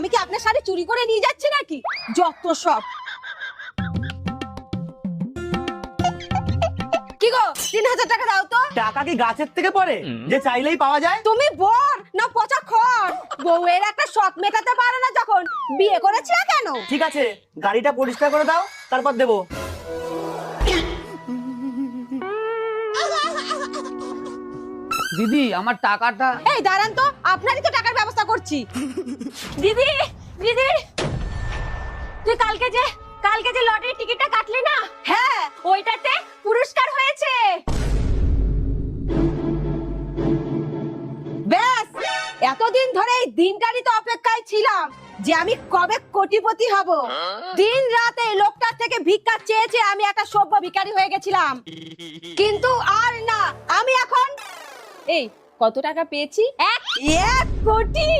আমি কি আপনার শাড়ি চুরি করে নিয়ে যাচ্ছি নাকি? যত সব। কি গো, 3000 টাকা দাও তো। টাকা কি গাছের থেকে পড়ে যে চাইলেই পাওয়া যায়? তুমি বর না পচা খড়? বউয়ের একটা শখ মেটাতে পারে না যখন বিয়ে করেছিল কেন? ঠিক আছে, গাড়িটা পরিষ্কার করে দাও, তারপর দেবো। দিদি আমার টাকাটা। এই দাঁড়ান তো, আপনারই তো টাকার ব্যবস্থা করছি। দিদি, দিদি, তুই কালকে যে লটারির টিকিটটা কাটলি না, হ্যাঁ ওইটাতে পুরস্কার হয়েছে। ব্যাস, এতদিন ধরে এই দিনটারই তো অপেক্ষায় ছিলাম যে আমি কবে কোটিপতি হব। দিন রাত এই লোকটার থেকে ভিক্ষা চেয়ে চেয়ে আমি একটা সভ্য ভিখারি হয়ে গেছিলাম, কিন্তু আর না, আমি এখন এই কত টাকা পেয়েছি? 1 কোটি।